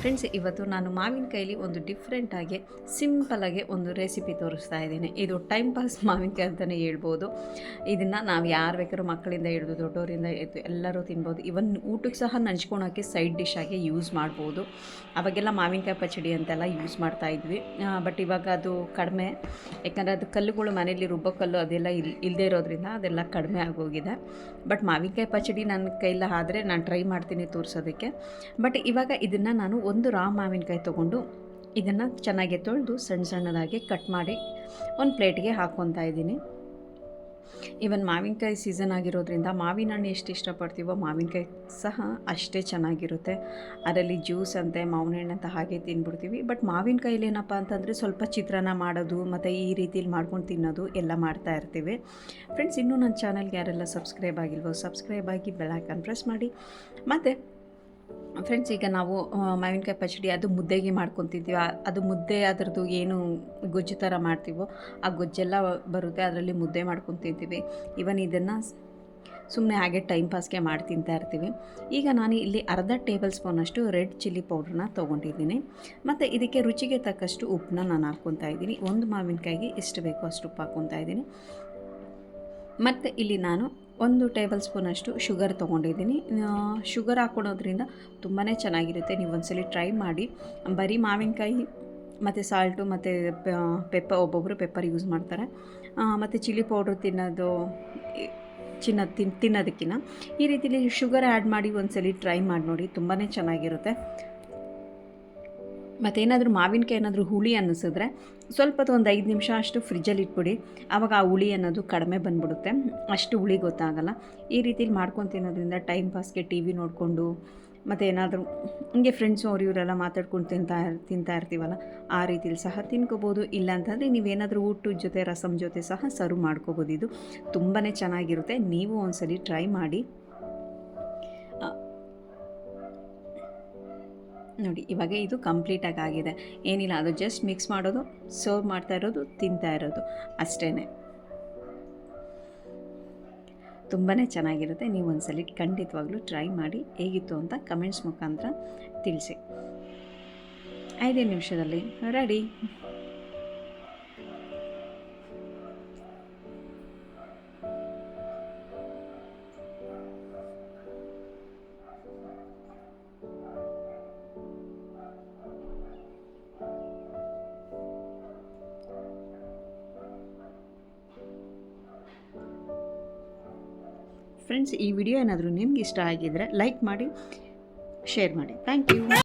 Friends, ಇವತ್ತು ನಾನು ಮಾವಿನಕಾಯಲ್ಲಿ ಒಂದು ಡಿಫ್ರೆಂಟಾಗಿ ಸಿಂಪಲಾಗಿ ಒಂದು ರೆಸಿಪಿ ತೋರಿಸ್ತಾ ಇದ್ದೀನಿ. ಇದು ಟೈಮ್ ಪಾಸ್ ಮಾವಿನಕಾಯಿ ಅಂತಲೇ ಹೇಳ್ಬೋದು. ಇದನ್ನು ನಾವು ಯಾರು ಬೇಕಾದ್ರೂ ಮಕ್ಕಳಿಂದ ಹಿಡಿದು ದೊಡ್ಡವರಿಂದ ಎಲ್ಲರೂ ತಿನ್ಬೋದು. ಇವನ್ ಊಟಕ್ಕೆ ಸಹ ನಂಚ್ಕೊಳೋಕ್ಕೆ ಸೈಡ್ ಡಿಶ್ ಆಗಿ ಯೂಸ್ ಮಾಡ್ಬೋದು. ಅವಾಗೆಲ್ಲ ಮಾವಿನಕಾಯಿ ಪಚ್ಚಡಿ ಅಂತೆಲ್ಲ ಯೂಸ್ ಮಾಡ್ತಾಯಿದ್ವಿ. ಬಟ್ ಇವಾಗ ಅದು ಕಡಿಮೆ, ಯಾಕಂದರೆ ಅದು ಕಲ್ಲುಗಳು ಮನೇಲಿ ರುಬ್ಬೋ ಕಲ್ಲು ಅದೆಲ್ಲ ಇಲ್ಲದೇ ಇರೋದ್ರಿಂದ ಅದೆಲ್ಲ ಕಡಿಮೆ ಆಗೋಗಿದೆ. ಬಟ್ ಮಾವಿನಕಾಯಿ ಪಚ್ಚಡಿ ನನ್ನ ಕೈಲ ಆದರೆ ನಾನು ಟ್ರೈ ಮಾಡ್ತೀನಿ ತೋರಿಸೋದಕ್ಕೆ. ಬಟ್ ಇವಾಗ ಇದನ್ನು ನಾನು ಒಂದು ರಾ ಮಾವಿನಕಾಯಿ ತೊಗೊಂಡು ಇದನ್ನು ಚೆನ್ನಾಗಿ ತೊಳೆದು ಸಣ್ಣ ಸಣ್ಣದಾಗಿ ಕಟ್ ಮಾಡಿ ಒಂದು ಪ್ಲೇಟ್ಗೆ ಹಾಕ್ಕೊತಾ ಇದ್ದೀನಿ. ಇವನ್ ಮಾವಿನಕಾಯಿ ಸೀಸನ್ ಆಗಿರೋದ್ರಿಂದ ಮಾವಿನ ಹಣ್ಣು ಎಷ್ಟು ಇಷ್ಟಪಡ್ತೀವೋ ಮಾವಿನಕಾಯಿ ಸಹ ಅಷ್ಟೇ ಚೆನ್ನಾಗಿರುತ್ತೆ. ಅದರಲ್ಲಿ ಜ್ಯೂಸ್ ಅಂತೆ ಮಾವಿನ ಹಣ್ಣು ಅಂತ ಹಾಗೆ ತಿಂದ್ಬಿಡ್ತೀವಿ. ಬಟ್ ಮಾವಿನಕಾಯಲ್ಲಿ ಏನಪ್ಪ ಅಂತಂದರೆ ಸ್ವಲ್ಪ ಚಿತ್ರಾನ್ನ ಮಾಡೋದು ಮತ್ತು ಈ ರೀತಿಲಿ ಮಾಡ್ಕೊಂಡು ತಿನ್ನೋದು ಎಲ್ಲ ಮಾಡ್ತಾ ಇರ್ತೀವಿ. ಫ್ರೆಂಡ್ಸ್, ಇನ್ನೂ ನನ್ನ ಚಾನಲ್ಗೆ ಯಾರೆಲ್ಲ ಸಬ್ಸ್ಕ್ರೈಬ್ ಆಗಿಲ್ವೋ ಸಬ್ಸ್ಕ್ರೈಬ್ ಆಗಿ ಬೆಲ್ ಐಕಾನ್ ಪ್ರೆಸ್ ಮಾಡಿ. ಮತ್ತು ಫ್ರೆಂಡ್ಸ್, ಈಗ ನಾವು ಮಾವಿನಕಾಯಿ ಪಚ್ಚಡಿ ಅದು ಮುದ್ದೆಗೆ ಮಾಡ್ಕೊತಿದ್ವಿ. ಅದು ಮುದ್ದೆ ಅದರದ್ದು ಏನು ಗೊಜ್ಜು ಥರ ಮಾಡ್ತೀವೋ ಆ ಗೊಜ್ಜೆಲ್ಲ ಬರುತ್ತೆ, ಅದರಲ್ಲಿ ಮುದ್ದೆ ಮಾಡ್ಕೊತಿದ್ದೀವಿ. ಇವನ್ ಇದನ್ನು ಸುಮ್ಮನೆ ಹಾಗೆ ಟೈಮ್ ಪಾಸ್ಗೆ ಮಾಡಿ ತಿಂತಾ ಇರ್ತೀವಿ. ಈಗ ನಾನು ಇಲ್ಲಿ ಅರ್ಧ ಟೇಬಲ್ ಸ್ಪೂನಷ್ಟು ರೆಡ್ ಚಿಲ್ಲಿ ಪೌಡ್ರನ್ನ ತೊಗೊಂಡಿದ್ದೀನಿ. ಮತ್ತು ಇದಕ್ಕೆ ರುಚಿಗೆ ತಕ್ಕಷ್ಟು ಉಪ್ಪನ್ನ ನಾನು ಹಾಕ್ಕೊತಾ ಇದ್ದೀನಿ. ಒಂದು ಮಾವಿನಕಾಯಿಗೆ ಎಷ್ಟು ಬೇಕೋ ಅಷ್ಟು ಉಪ್ಪು ಹಾಕ್ಕೊತಾ ಇದ್ದೀನಿ. ಮತ್ತು ಇಲ್ಲಿ ನಾನು 1 ಟೇಬಲ್ ಸ್ಪೂನಷ್ಟು ಶುಗರ್ ತೊಗೊಂಡಿದ್ದೀನಿ. ಶುಗರ್ ಹಾಕ್ಕೊಳೋದ್ರಿಂದ ತುಂಬಾ ಚೆನ್ನಾಗಿರುತ್ತೆ. ನೀವು ಒಂದ್ಸಲ ಟ್ರೈ ಮಾಡಿ. ಬರೀ ಮಾವಿನಕಾಯಿ ಮತ್ತು ಸಾಲ್ಟು ಮತ್ತು ಒಬ್ಬೊಬ್ಬರು ಪೆಪ್ಪರ್ ಯೂಸ್ ಮಾಡ್ತಾರೆ. ಮತ್ತು ಚಿಲ್ಲಿ ಪೌಡ್ರ್ ತಿನ್ನೋದಕ್ಕಿಂತ ಈ ರೀತಿಲಿ ಶುಗರ್ ಆ್ಯಡ್ ಮಾಡಿ ಒಂದ್ಸಲ ಟ್ರೈ ಮಾಡಿ ನೋಡಿ, ತುಂಬಾ ಚೆನ್ನಾಗಿರುತ್ತೆ. ಮತ್ತೇನಾದರೂ ಮಾವಿನಕಾಯಿ ಏನಾದರೂ ಹುಳಿ ಅನ್ನಿಸಿದ್ರೆ ಸ್ವಲ್ಪ ಒಂದು 5 ನಿಮಿಷ ಅಷ್ಟು ಫ್ರಿಜ್ಜಲ್ಲಿ ಇಟ್ಬಿಡಿ. ಆವಾಗ ಆ ಹುಳಿ ಅನ್ನೋದು ಕಡಿಮೆ ಬಂದ್ಬಿಡುತ್ತೆ, ಅಷ್ಟು ಹುಳಿ ಗೊತ್ತಾಗಲ್ಲ. ಈ ರೀತಿಲಿ ಮಾಡ್ಕೊಂಡು ತಿನ್ನೋದ್ರಿಂದ ಟೈಮ್ ಪಾಸ್ಗೆ ಟಿ ವಿ ನೋಡಿಕೊಂಡು ಮತ್ತು ಏನಾದರೂ ಹಿಂಗೆ ಫ್ರೆಂಡ್ಸು ಇವರೆಲ್ಲ ಮಾತಾಡ್ಕೊಂಡು ತಿಂತಾ ಇರ್ತೀವಲ್ಲ, ಆ ರೀತಿಲಿ ಸಹ ತಿನ್ಕೋಬೋದು. ಇಲ್ಲಾಂತಂದರೆ ನೀವೇನಾದರೂ ಊಟದ ಜೊತೆ ರಸಮ್ ಜೊತೆ ಸಹ ಸರ್ವ್ ಮಾಡ್ಕೋಬೋದು. ಇದು ತುಂಬಾ ಚೆನ್ನಾಗಿರುತ್ತೆ. ನೀವು ಒಂದ್ಸಲಿ ಟ್ರೈ ಮಾಡಿ ನೋಡಿ. ಇವಾಗ ಇದು ಕಂಪ್ಲೀಟಾಗಿ ಆಗಿದೆ, ಏನಿಲ್ಲ, ಅದು ಜಸ್ಟ್ ಮಿಕ್ಸ್ ಮಾಡೋದು, ಸರ್ವ್ ಮಾಡ್ತಾ ಇರೋದು, ತಿಂತಾ ಇರೋದು ಅಷ್ಟೇ. ತುಂಬಾ ಚೆನ್ನಾಗಿರುತ್ತೆ. ನೀವು ಒಂದ್ಸಲಿ ಖಂಡಿತವಾಗ್ಲೂ ಟ್ರೈ ಮಾಡಿ, ಹೇಗಿತ್ತು ಅಂತ ಕಮೆಂಟ್ಸ್ ಮುಖಾಂತರ ತಿಳಿಸಿ. 5 ನಿಮಿಷದಲ್ಲಿ ರೆಡಿ. ಫ್ರೆಂಡ್ಸ್, ಈ ವಿಡಿಯೋ ಏನಾದರೂ ನಿಮ್ಗೆ ಇಷ್ಟ ಆಗಿದ್ದರೆ ಲೈಕ್ ಮಾಡಿ, ಶೇರ್ ಮಾಡಿ. Thank you.